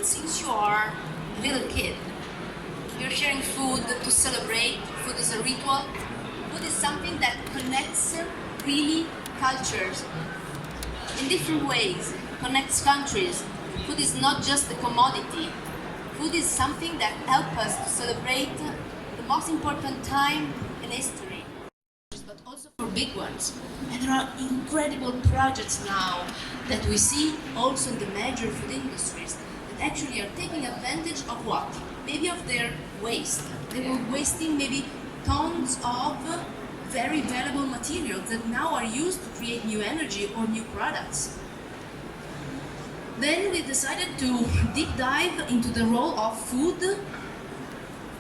food since you are a little kid. You're sharing food to celebrate. Food is a ritual. Food is something that connects really cultures in different ways, connects countries. Food is not just a commodity. Food is something that helps us to celebrate the most important time in history, but also for big ones. And there are incredible projects now that we see also in the major food industries that actually are taking advantage of what? Maybe of their waste. They were wasting maybe tons of very valuable materials that now are used to create new energy or new products. Then we decided to deep dive into the role of food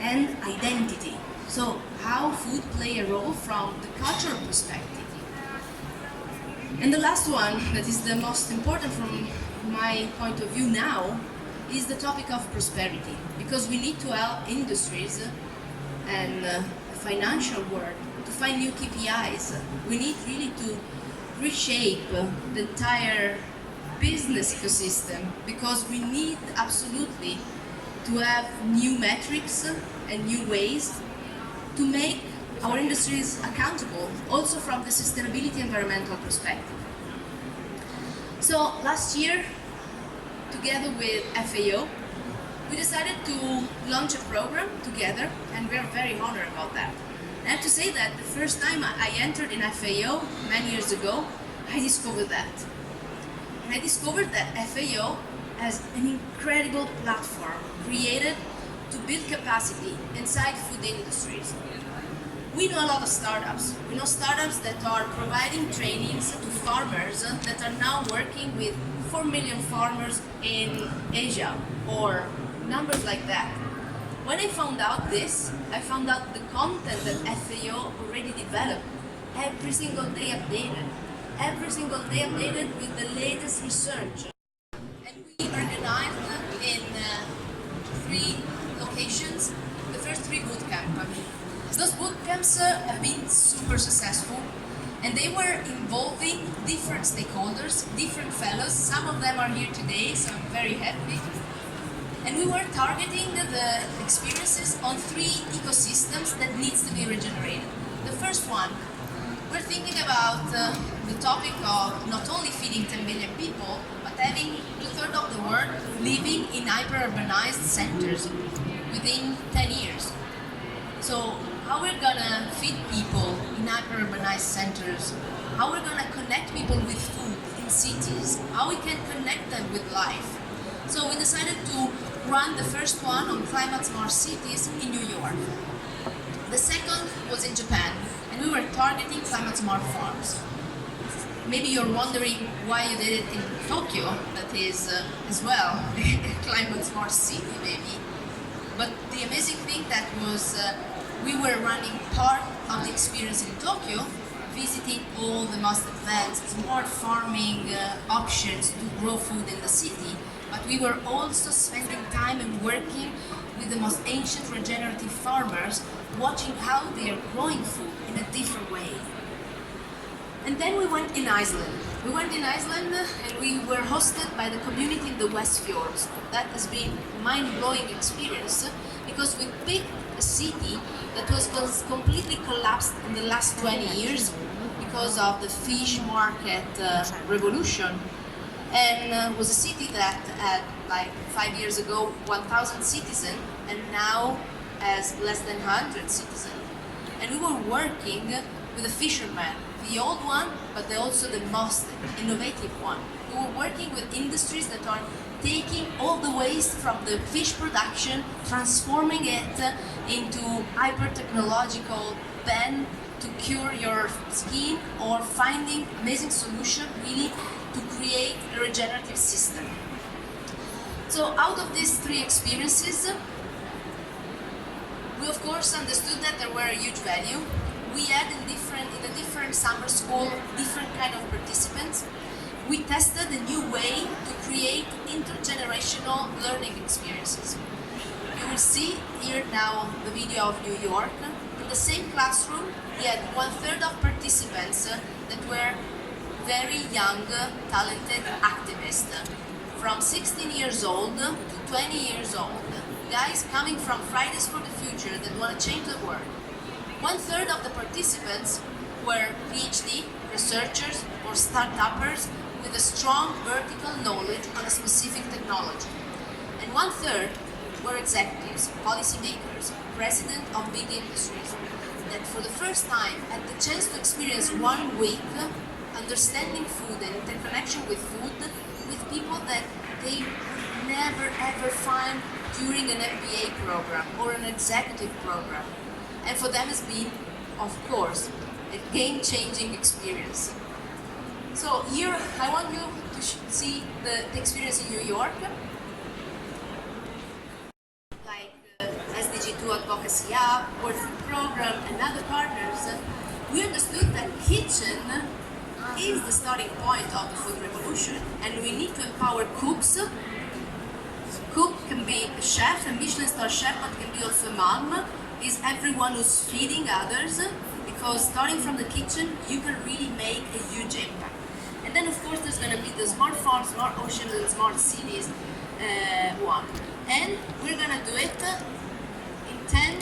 and identity. So how food play a role from the cultural perspective. And the last one, that is the most important from my point of view now, is the topic of prosperity. Because we need to help industries and the financial world to find new KPIs. We need really to reshape the entire business ecosystem, because we need absolutely to have new metrics and new ways to make our industries accountable, also from the sustainability environmental perspective. So last year, together with FAO, we decided to launch a program together, and we're very honored about that. I have to say that the first time I entered in FAO many years ago, I discovered that. And I discovered that FAO has an incredible platform created to build capacity inside food industries. We know a lot of startups. We know startups that are providing trainings to farmers that are now working with 4 million farmers in Asia, or numbers like that. When I found out this, I found out the content that FAO already developed, every single day updated. Every single day updated with the latest research. And we organized in 3 locations, the first 3 boot camps. Those boot camps have been super successful, and they were involving different stakeholders, different fellows. Some of them are here today, so I'm very happy. And we were targeting the experiences on 3 ecosystems that needs to be regenerated. The first one, we're thinking about the topic of not only feeding 10 billion people, but having 2/3 of the world living in hyper-urbanized centers within 10 years. So how we're gonna feed people in hyper-urbanized centers, how we're gonna connect people with food in cities, how we can connect them with life. So we decided to run the first one on climate-smart cities in New York. The second was in Japan, and we were targeting climate-smart farms. Maybe you're wondering why you did it in Tokyo, that is as well a climate-smart city maybe. But the amazing thing that was we were running part of the experience in Tokyo, visiting all the most advanced smart farming options to grow food in the city. But we were also spending time and working with the most ancient regenerative farmers, watching how they are growing food in a different way. And then we went in Iceland. We went in Iceland and we were hosted by the community in the West Fjords. That has been a mind-blowing experience, because we picked a city that was completely collapsed in the last 20 years because of the fish market revolution. And was a city that had, like 5 years ago, 1,000 citizens, and now has less than 100 citizens. And we were working with a fisherman, the old one, but also the most innovative one. We were working with industries that are taking all the waste from the fish production, transforming it into hyper-technological pen to cure your skin, or finding amazing solution really to create a regenerative system. So out of these 3 experiences, we of course understood that there were a huge value. We had in a different summer school, different kind of participants. We tested a new way to create intergenerational learning experiences. You will see here now the video of New York. In the same classroom, we had 1/3 of participants that were very young, talented activists from 16 years old to 20 years old. Guys coming from Fridays for the Future that want to change the world. 1/3 of the participants were PhD, researchers or start-uppers with a strong vertical knowledge on a specific technology. And 1/3 were executives, policymakers, president of big industries that for the first time had the chance to experience 1 week understanding food and interconnection with food with people that they would never ever find during an MBA program or an executive program. And for them it's been, of course, a game-changing experience. So here I want you to see the experience in New York. Like SDG 2 Advocacy Hub, World Food Program and other partners, we understood that kitchen is the starting point of the food revolution, and we need to empower cooks. Cook can be a chef, a Michelin star chef, but can be also a mom, is everyone who's feeding others, because starting from the kitchen, you can really make a huge impact. And then of course there's going to be the smart farms, smart oceans and smart cities one. And we're going to do it in 10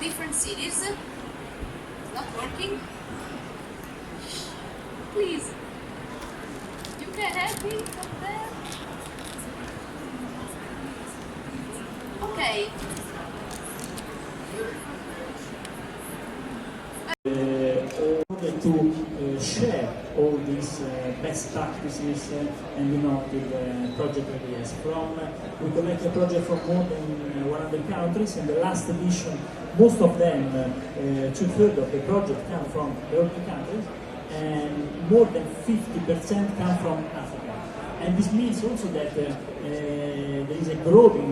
different cities. It's not working. Please, you can help me from there? Okay. Order to share all these best practices and innovative project ideas. We collect a project from more than 100 countries. In the last edition, most of them, 2/3 of the project come from developing countries, and more than 50% come from Africa. And this means also that there is a growing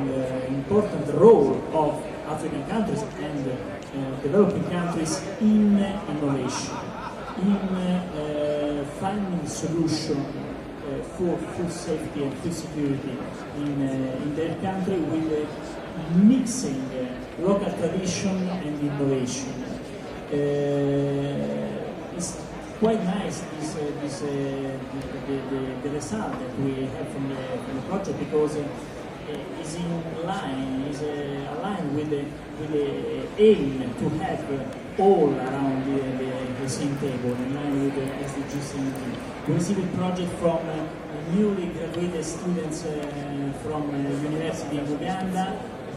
important role of African countries and developing countries in innovation, in finding solution for food safety and food security in their country with mixing local tradition and innovation. It's quite nice the result that we have from the project, because is aligned with the aim to have all around the same table, in line with the SDGs. We received a project from newly graduated students from University in Uganda,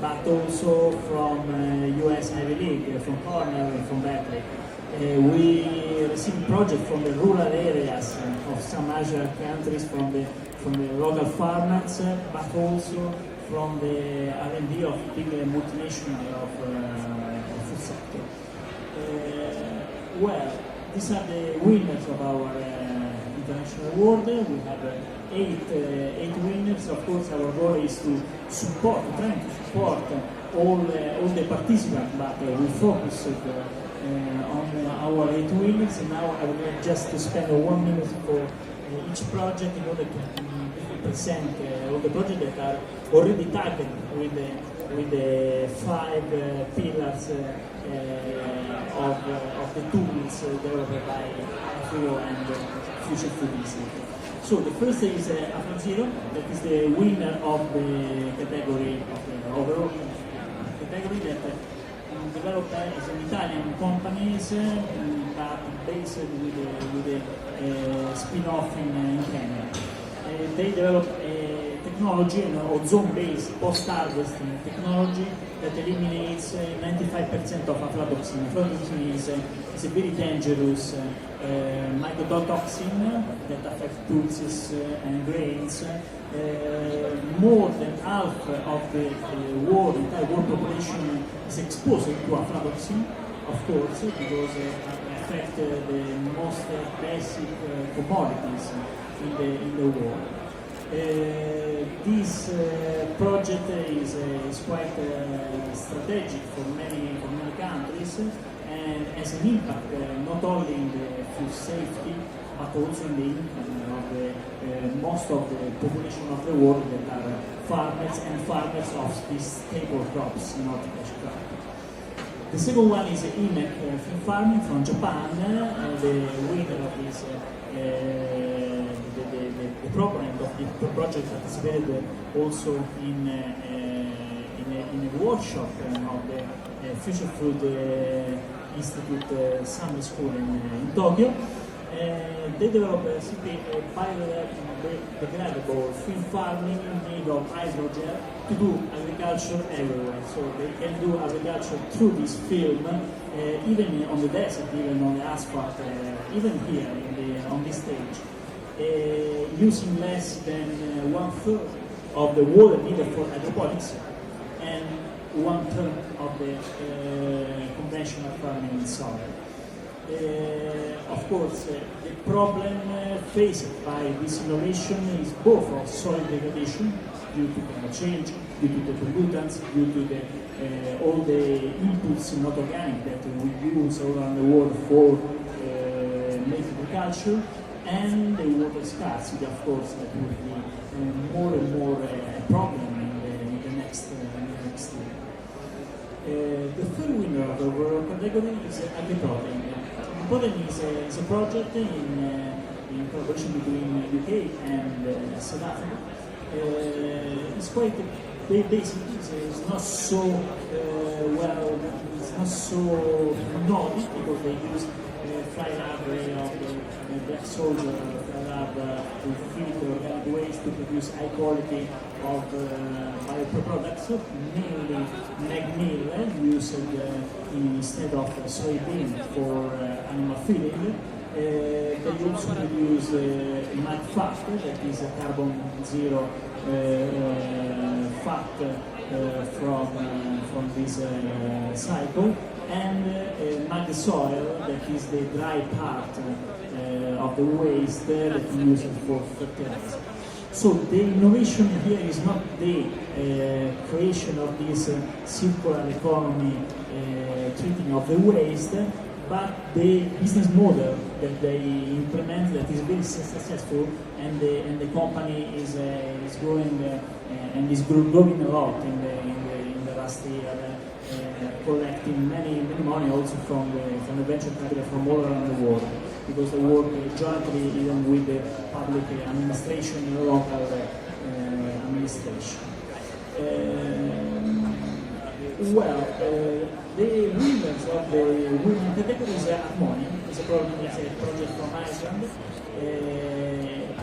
but also from US Ivy League, from Cornell and from Berkeley. We received project from the rural areas of some Asian countries, from the local farmers, but also from the R&D of big multinational of food sector. Well, these are the winners of our international award. We have eight winners. Of course, our goal is to trying to support all the participants, but we focus on our 8 winners. And now I would like just to spend 1 minute for each project in order to present all the projects that are already tagged with the 5 pillars of the tools developed by FAO and Future Food Institute. So the first is Afro-Zero, that is the winner of the category of the overall category that developed as an Italian companies, but based with a spin-off in Kenya. They developed a technology, an ozone-based post-harvesting technology that eliminates 95% of aflatoxin. Aflatoxin is a very dangerous mycotoxin that affects pulses and grains. More than half of the entire world population is exposed to aflatoxin, of course, because it affects the most basic commodities in the world. This project is quite strategic for many countries, and has an impact not only in the food safety, but also in the income of most of the population of the world that are farmers of these staple crops, not cash crops. The second one is ENEL farming from Japan. The winner of this the the proponent of the project participated also in a workshop of the Future Food Institute Summer School in Tokyo. They developed simply a biodegradable free farming made of hydrogen to do agriculture everywhere. So they can do agriculture through this film, even on the desert, even on the asphalt, even here on this stage, using less than 1/3 of the water needed for hydroponics and 1/3 of the conventional farming in soil. Of course, the problem faced by this innovation is both of soil degradation due to climate change, due to the pollutants, due to all the inputs not organic that we use all around the world for making agriculture, and the water scarcity, of course, that will be more and more a problem in the next year. The third winner of the overall category is AgriProtein. AgriProtein is a project in collaboration between UK and South Africa. It's quite basic. It's not so it's not so novel because they use fly larvae of the black soldier fly larva to feed organic waste to produce high quality of bioproducts, mainly mag meal used instead of soybean for animal feeding. They also produce mud fat, that is a carbon zero fat from this cycle, and mud soil, that is the dry part of the waste that we use for fertilizer. So the innovation here is not the creation of this circular economy treating of the waste, but the business model that they implement that is very successful, and the company is growing and is growing a lot in the last year, collecting many money also from the venture capital from all around the world, because they work jointly even with the public administration and local administration. The winners of the women category is Harmony. It's a project from Iceland.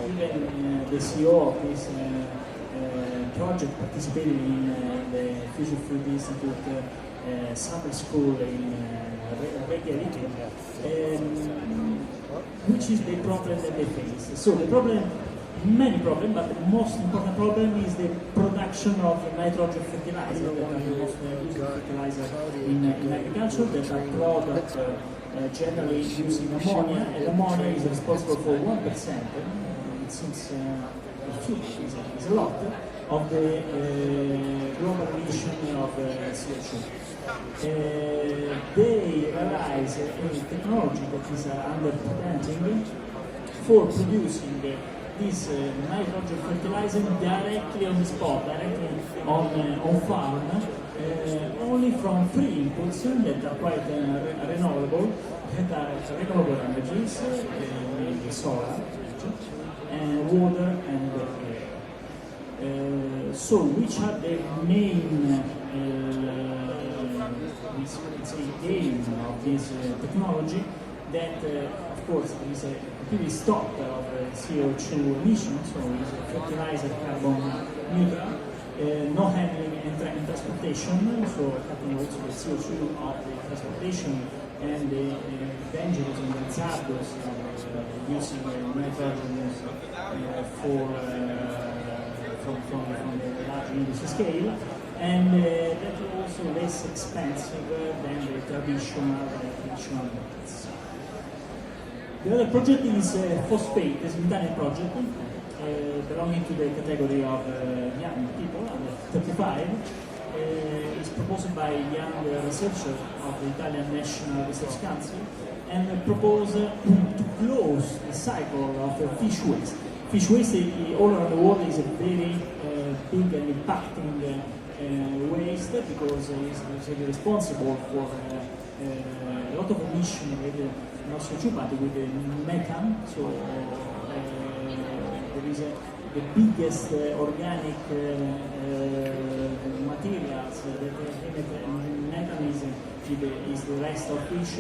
Even the CEO of this project participated in the Future Food Institute summer school in Reykjavik, which is the problem that they face. So the problem, many problems, but the most important problem is the production of nitrogen fertilizer, that are the most used fertilizer in agriculture, that are products generally using ammonia, and ammonia is responsible for 1%, it seems is a lot, of the global emission of CO2. They realize a technology that is under patenting for producing this nitrogen fertilizer directly on the spot, directly on farm, only from three inputs that are quite renewable energies, mainly solar, water, and air. So, which are the main gain of this technology? That, of course, there is a complete stop of CO2 emissions, so it's a fertilizer carbon neutral, no handling and transportation, so cutting also the CO2 of the transportation and the dangerous and hazardous using nitrogen from the large industry scale, and that is also less expensive than the traditional methods. The other project is Phosphate, it's an Italian project belonging to the category of young people under 35. It's proposed by young researchers of the Italian National Research Council, and propose to close the cycle of fish waste. Fish waste all around the world is a very big and impacting waste, because it's responsible for a lot of emission with not CO2 but with methane, so there is the biggest organic materials that mechanism is the rest of fish,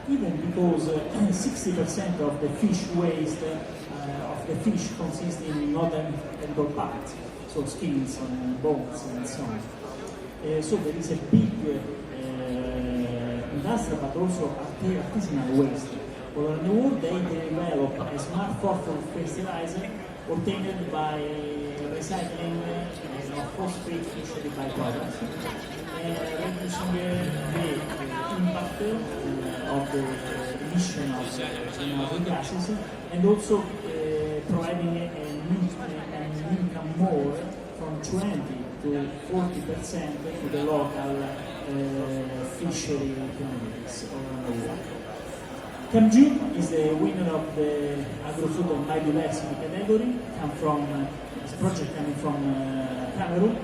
even because 60% of the fish waste of the fish consists in non-edible parts, so skins and bones and so on. So there is a big industrial but also artisanal waste. All around the world they develop a smart form of fertilizer obtained by recycling of phosphate usually byproducts, reducing the impact of the emission of greenhouse gases, and also providing an income more from 20 to 40% to the local fishery communities around the world. CAMG is the winner of the Agro-Food and Biodiversity category. It's a project coming from Cameroon.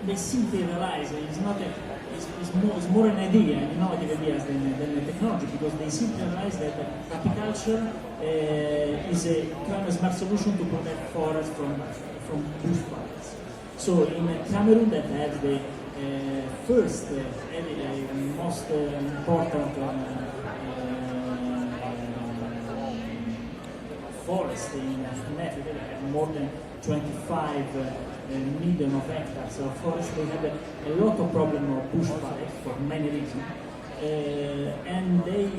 They simply realize it's more an idea, an innovative idea than the technology, because they simply realize that apiculture is a climate smart solution to protect forests from bushfires. So in Cameroon, that has the first and most important forest in Africa. They have more than 25 million of hectares of forest. They have a lot of problem of bushfires for many reasons, and they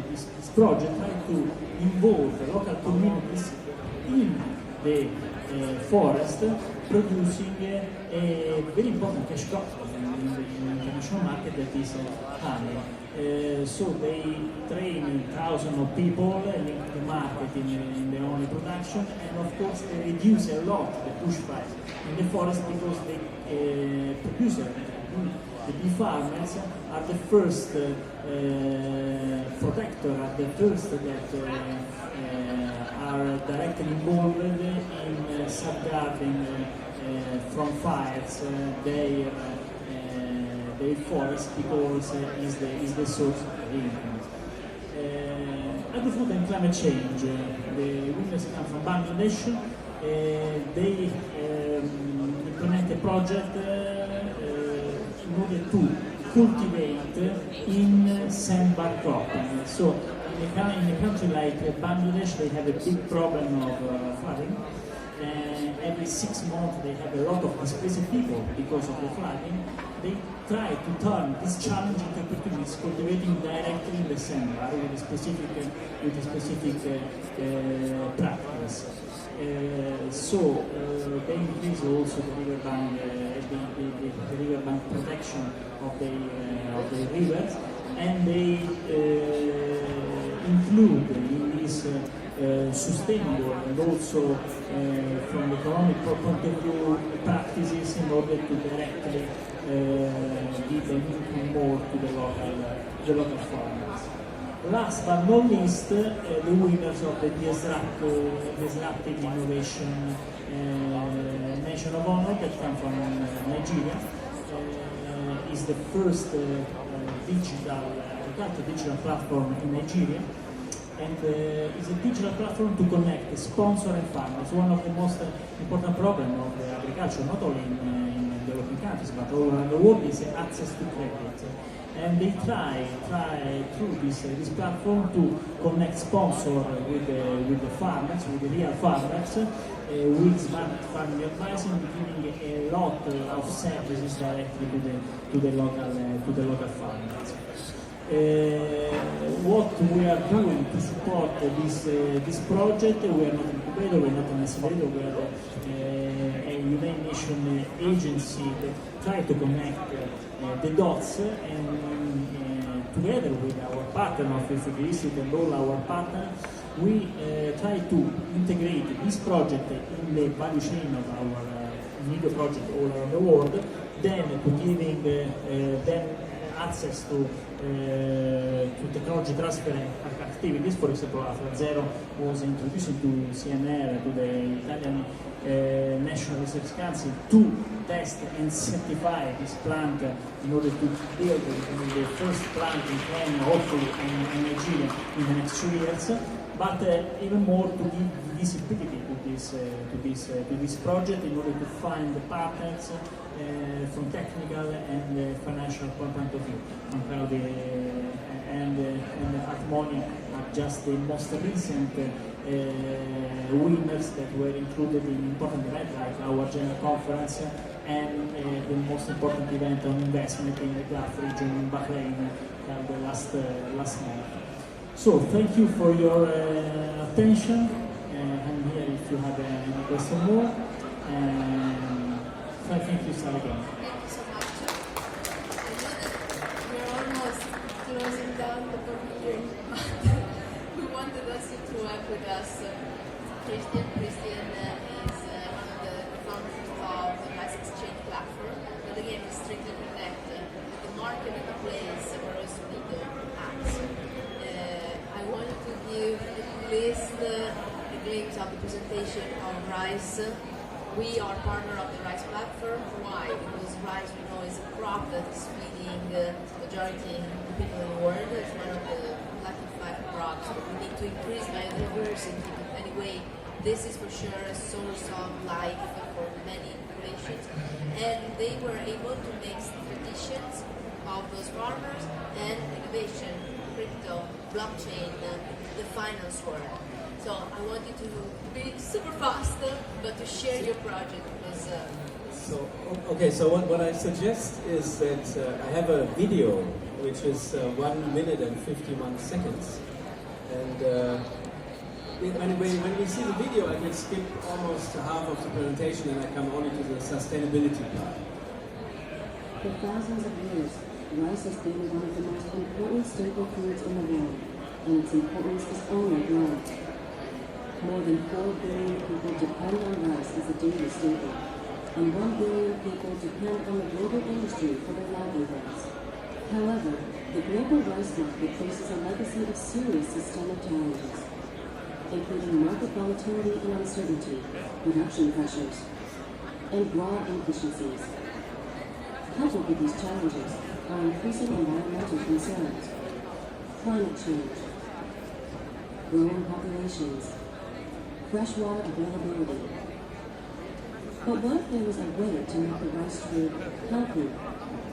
this project trying to involve the local communities in the forest, producing a very important cash crop in the international market, that is honey. So they train thousands of people linked to the market in their own production, and of course they reduce a lot the bushfires in the forest, because the producers, the bee farmers, are the first protector, are the first that are directly involved in safeguarding from fires their forest, because is the source of income. Agri-food and climate change. The winners come from Bangladesh. They implement a project in order to cultivate in sandbar cropping. So in a country like Bangladesh, they have a big problem of flooding. Every 6 months they have a lot of displaced people because of the flooding. They try to turn this challenge into opportunities, cultivating directly in the sandbar with a specific practice. So they increase also the riverbank protection of the rivers, and they include in this sustainable and also from the economic point of view practices in order to directly give an income more to the local farmers. Last but not least, the winners of the Disruptive Innovation Nation of Honor, that come from Nigeria, is the first digital platform in Nigeria, and is a digital platform to connect sponsor and farmers. One of the most important problems of the agriculture, not only in developing countries but all around the world, is access to credit. And they try through this platform to connect sponsors with the farmers, with the real farmers, with smart farming advising, giving a lot of services directly to the local farmers. What we are doing to support this project, we are not an incubator, we are not an accelerator, we are a United Nations agency that try to connect the dots, and together with our partner of Vittucci and all our partners, we try to integrate this project in the value chain of our media project all around the world, then to giving them access to technology transfer activities. For example, AfraZero was introduced to CNR, to the Italian National Research Council, to test and certify this plant in order to build the first plant in Kenya, hopefully in Nigeria, in the next 2 years. but even more to give visibility to this project in order to find the partners from technical and financial point of view. And Harmonia are just the most recent winners that were included in important events like our general conference and the most important event on investment in the Gulf region in Bahrain the last month. So thank you for your attention. I'm here if you have any question more. Thank you, Sara, again. Thank you so much. I know that we're almost closing down the pavilion, but we wanted also to work with us. Christian is one of the founders of the Rice Exchange platform, but again, it's strictly connected with the market and the place where also legal acts. I wanted to give at least a glimpse of the presentation of Rice. We are partner of the Rice platform. Why? Because rice, we know, is a crop that is feeding the majority of the people in the world. It's one of the lucky 5 crops. So we need to increase biodiversity. Anyway, this is for sure a source of life for many populations. And they were able to mix traditions of those farmers and innovation, crypto, blockchain, the finance world. So I want you to be super fast, but to share your project because. So what I suggest is that I have a video which is 1 minute and 51 seconds, and when we see the video, I can skip almost half of the presentation and I come only to the sustainability part. For thousands of years, rice has been one of the most important staple foods in the world, and its importance is only growing. More than 4 billion people depend on rice as a daily staple, and 1 billion people depend on the global industry for their livelihoods. However, the global rice market faces a legacy of serious systemic challenges, including market volatility and uncertainty, production pressures, and raw inefficiencies. Coupled with these challenges are increasing environmental concerns, climate change, growing populations, freshwater availability. But what if there was a way to make the rice trade healthy,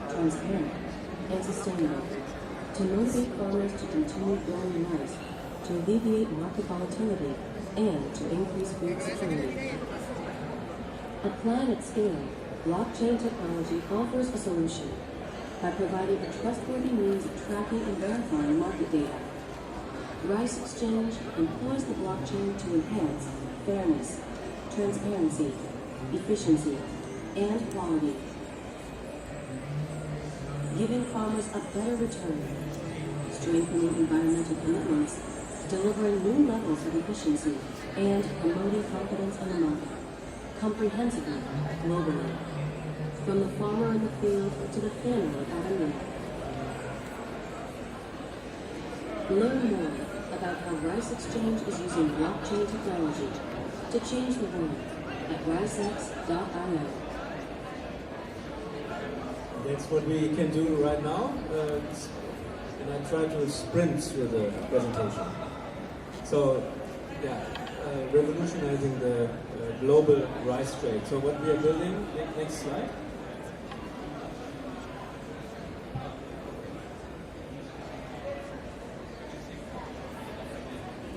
transparent, and sustainable, to motivate farmers to continue growing rice, to alleviate market volatility, and to increase food security? Applying at scale, blockchain technology offers a solution by providing a trustworthy means of tracking and verifying market data. Rice Exchange employs the blockchain to enhance fairness, transparency, efficiency, and quality, giving farmers a better return, strengthening environmental commitments, delivering new levels of efficiency, and promoting confidence in the market, comprehensively, globally, from the farmer in the field to the family at a meal. Learn more about how Rice Exchange is using blockchain technology to change the world at ricex.io. That's what we can do right now, and I try to sprint through the presentation. So, revolutionizing the global rice trade. So what we are building, next slide.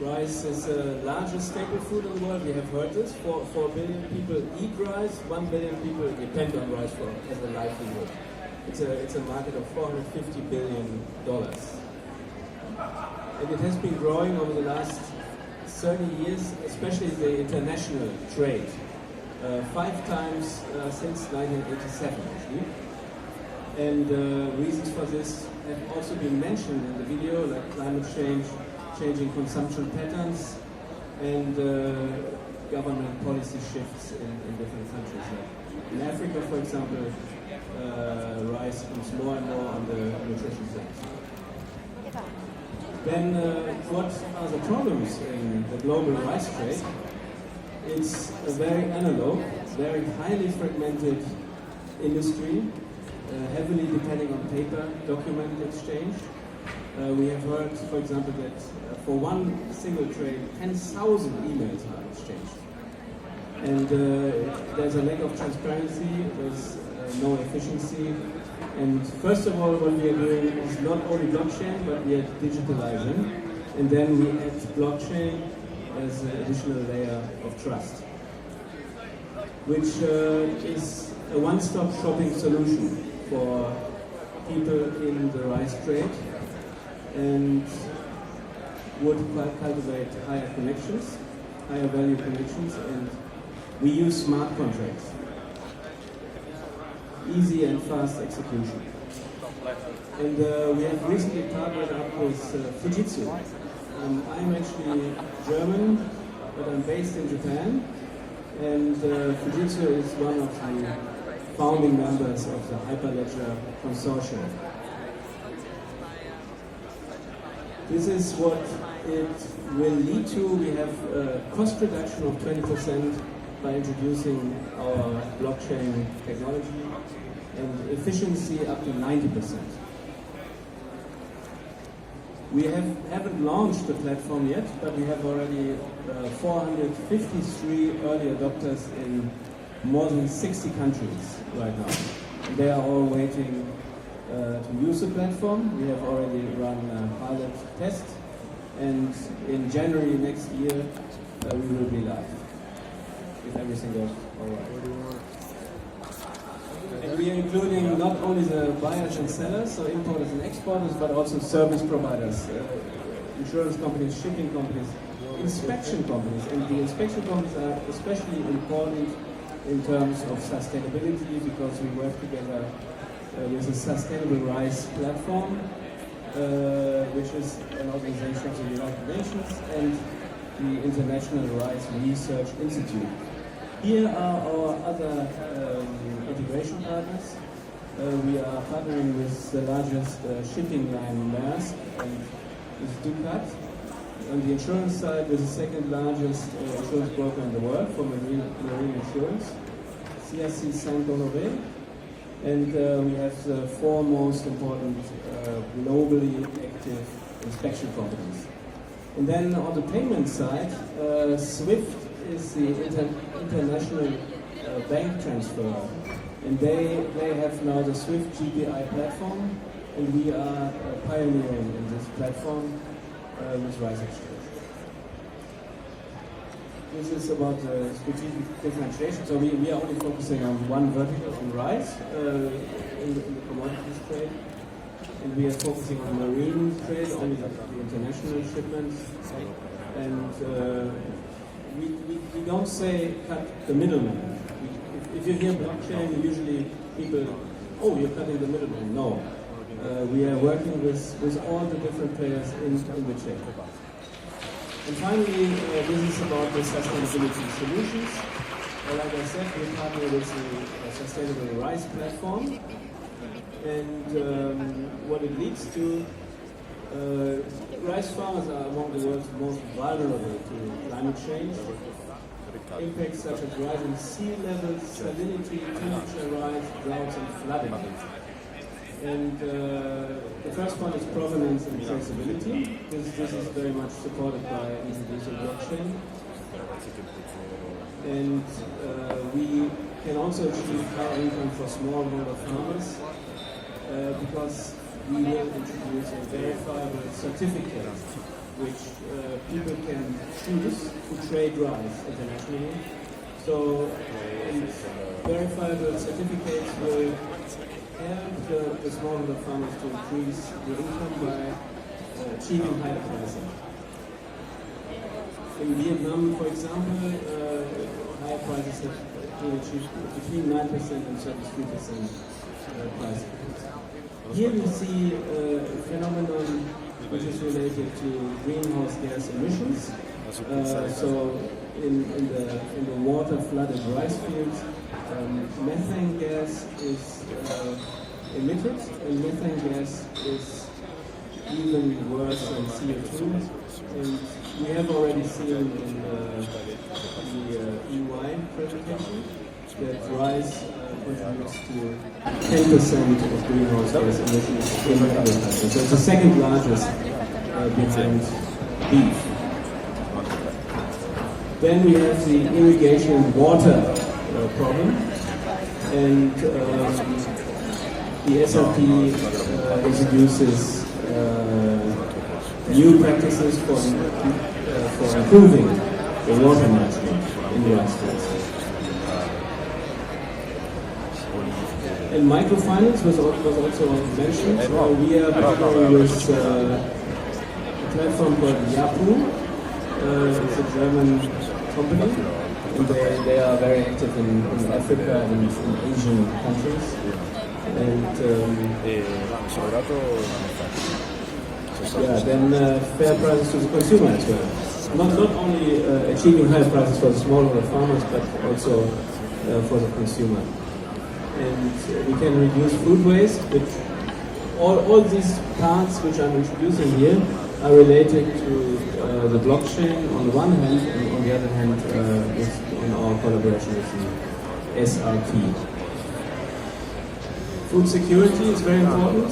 Rice is the largest staple food in the world. We have heard this. 4 billion people eat rice. 1 billion people depend on rice as a livelihood. It's a market of $450 billion. And it has been growing over the last 30 years, especially the international trade. 5 times since 1987, actually. And reasons for this have also been mentioned in the video, like climate change, changing consumption patterns, and government policy shifts in different countries. In Africa, for example, rice comes more and more on the nutrition side. Then what are the problems in the global rice trade? It's a very analog, very highly fragmented industry, heavily depending on paper document exchange. We have heard, for example, that for one single trade, 10,000 emails are exchanged. And there's a lack of transparency, there's no efficiency. And first of all, what we are doing is not only blockchain, but we are digitalizing. And then we add blockchain as an additional layer of trust, which is a one-stop shopping solution for people in the rice trade and would cultivate higher connections, higher value connections, and we use smart contracts. Easy and fast execution. And we have recently partnered up with Fujitsu. I'm actually German, but I'm based in Japan. And Fujitsu is one of the founding members of the Hyperledger Consortium. This is what it will lead to. We have a cost reduction of 20% by introducing our blockchain technology and efficiency up to 90%. We haven't launched the platform yet, but we have already 453 early adopters in more than 60 countries right now. And they are all waiting to use the platform. We have already run a pilot test, and in January next year we will be live, if everything goes all right. And we are including not only the buyers and sellers, so importers and exporters, but also service providers, insurance companies, shipping companies, inspection companies. And the inspection companies are especially important in terms of sustainability because we work together with a Sustainable Rice Platform, which is an organization of the United Nations and the International Rice Research Institute. Here are our other integration partners. We are partnering with the largest shipping line, Maersk, and with Ducat. On the insurance side, with the second largest insurance broker in the world for marine insurance, CRC Saint-Honoré. And we have the four most important globally active inspection companies. And then on the payment side, SWIFT is the international bank transfer. And they have now the SWIFT GPI platform, and we are pioneering in this platform with Rice Exchange. This is about strategic differentiation. So we are only focusing on one vertical, on rice, in the commodities trade. And we are focusing on marine trade, only the international shipments. And we don't say cut the middleman. If you hear blockchain, usually people, oh, you're cutting the middleman. No. We are working with all the different players in the chain. And finally, this is about the sustainability solutions. Like I said, we partner with the Sustainable Rice Platform. And what it leads to, rice farmers are among the world's most vulnerable to climate change. Impacts such as rising sea levels, salinity, temperature rise, droughts, and flooding. And the first one is provenance and traceability. This is very much supported by introducing blockchain. And we can also achieve higher income for smallholder farmers because we will introduce a verifiable certificate which people can choose to trade rice internationally. So verifiable certificates will help the smallholder farmers to increase the income by achieving higher pricing. In Vietnam, for example, higher prices have been achieved between 9% and 33% pricing. Here we see a phenomenon which is related to greenhouse gas emissions. So in the water flooded rice fields, methane gas is emitted, and methane gas is even worse than CO2. And we have already seen in the EY presentation that rice contributes to 10% of greenhouse gas emissions in agriculture. So it's the second largest behind beef. Then we have the irrigation and water problem, and the SRP introduces new practices for improving the water management in the United States. And microfinance was also mentioned. We are partnering with a platform called Yapu. It's a German company, and they are very active in Africa and in Asian countries. And then fair prices to the consumer as well. Not only achieving high prices for the smallholder farmers, but also for the consumer. And we can reduce food waste. But all these parts which I'm introducing here are related to the blockchain on the one hand, and on the other hand, in our collaboration with the SRT. Food security is very important.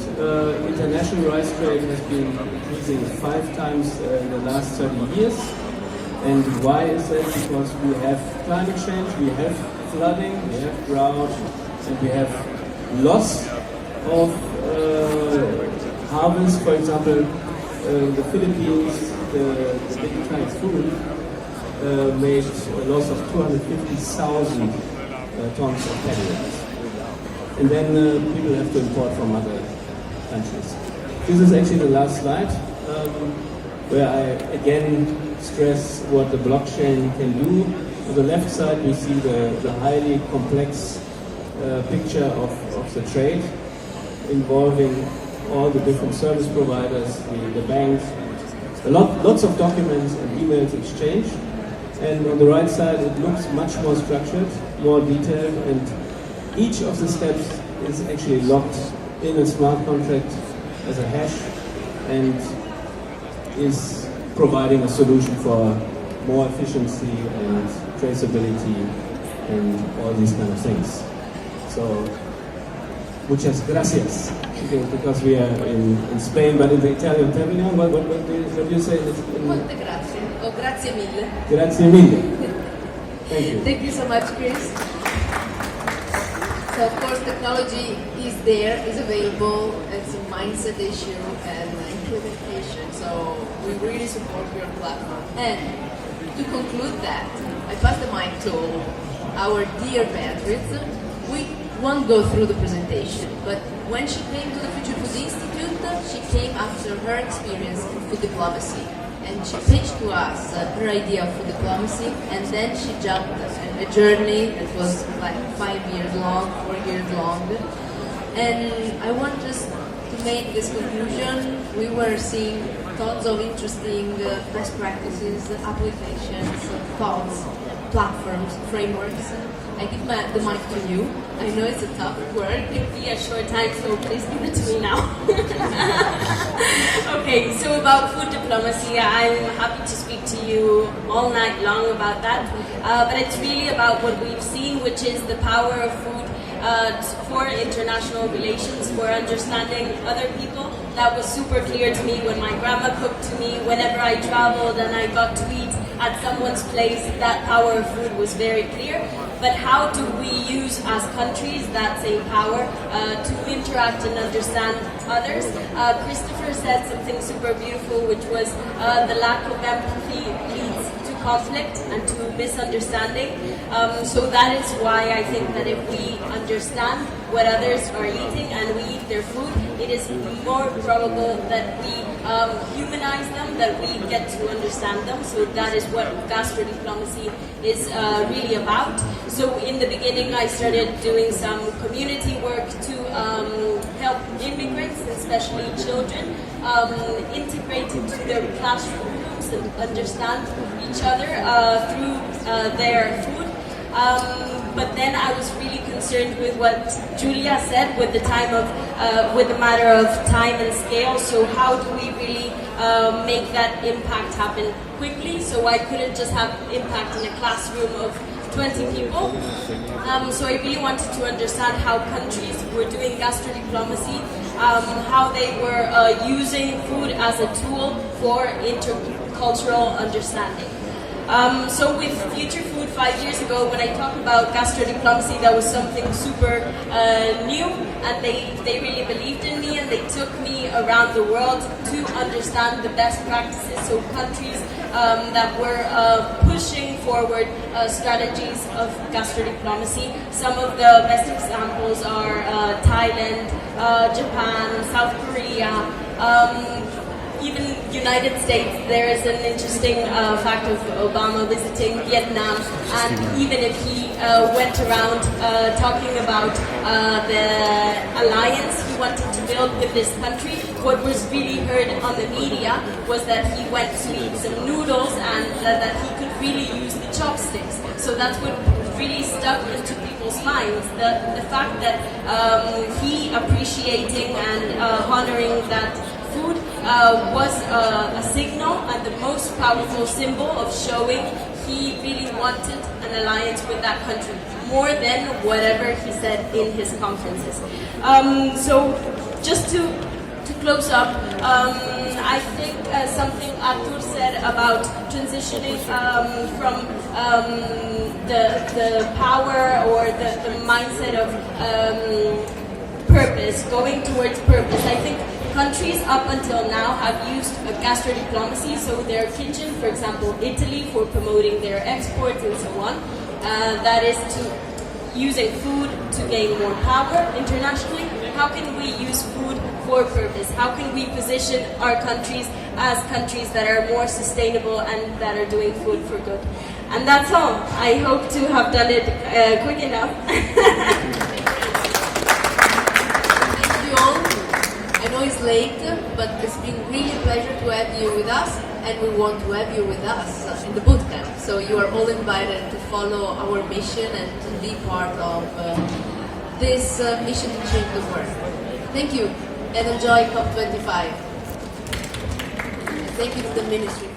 International rice trade has been increasing 5 times in the last 30 years. And why is that? Because we have climate change, we have flooding, we have drought, and we have loss of harvest. For example, the Philippines, the big typhoon made a loss of 250,000 tons of paddy rice. And then people have to import from other countries. This is actually the last slide, where I again stress what the blockchain can do. On the left side, we see the highly complex picture of the trade, involving all the different service providers, the banks, lots of documents and emails exchanged. And on the right side, it looks much more structured, more detailed, and each of the steps is actually locked in a smart contract as a hash and is providing a solution for more efficiency and traceability and all these kind of things. So, muchas gracias, because we are in Spain, but in the Italian terminal, what do you say? Molte grazie, o grazie mille. Grazie mille. Thank you. Thank you so much, Chris. So of course technology is there, is available, it's a mindset issue and implementation, so we really support your platform. And to conclude that, I pass the mic to our dear Beatrice. We won't go through the presentation, but when she came to the Future Food Institute, she came after her experience in food diplomacy. And she pitched to us her idea of food diplomacy, and then she jumped a journey that was like 5 years long, 4 years long. And I want just to make this conclusion. We were seeing tons of interesting best practices, applications, thoughts, platforms, frameworks. I give the mic to you. I know it's a tough word. It could be a short time, so please give it to me now. Okay, so about food diplomacy, I'm happy to speak to you all night long about that. But it's really about what we've seen, which is the power of food for international relations, for understanding other people. That was super clear to me when my grandma cooked to me, whenever I traveled and I got to eat at someone's place, that power of food was very clear. But how do we use as countries that same power to interact and understand others? Christopher said something super beautiful, which was the lack of empathy leads to conflict and to misunderstanding. So that is why I think that if we understand what others are eating and we eat their food, it is more probable that we humanize them, that we get to understand them. So that is what gastro-diplomacy is really about. So in the beginning I started doing some community work to help immigrants, especially children, integrate into their classrooms and understand each other through their food. But then I was really concerned with what Julia said, with the matter of time and scale. So how do we really make that impact happen quickly? So I couldn't just have impact in a classroom of 20 people. So I really wanted to understand how countries were doing gastrodiplomacy, how they were using food as a tool for intercultural understanding. So with Future Food 5 years ago, when I talked about gastrodiplomacy, that was something super new, and they really believed in me, and they took me around the world to understand the best practices. So countries that were pushing forward strategies of gastrodiplomacy. Some of the best examples are Thailand, Japan, South Korea, even United States. There is an interesting fact of Obama visiting Vietnam, and even if he went around talking about the alliance he wanted to build with this country, what was really heard on the media was that he went to eat some noodles and that he could really use the chopsticks. So that's what really stuck into people's minds, the fact that he appreciating and honoring that food was a signal and the most powerful symbol of showing he really wanted an alliance with that country, more than whatever he said in his conferences. So just to close up, I think something Artur said about transitioning from the power or the mindset of purpose, going towards purpose. I think countries up until now have used gastrodiplomacy, so their kitchen, for example, Italy, for promoting their exports and so on. That is to using food to gain more power internationally. How can we use food for purpose? How can we position our countries as countries that are more sustainable and that are doing food for good? And that's all. I hope to have done it quick enough. Thank you all. I know it's late, but it's been really a pleasure to have you with us, and we want to have you with us in the bootcamp. So you are all invited to follow our mission and to be part of this mission to change the world. Thank you, and enjoy COP25. Thank you to the ministry.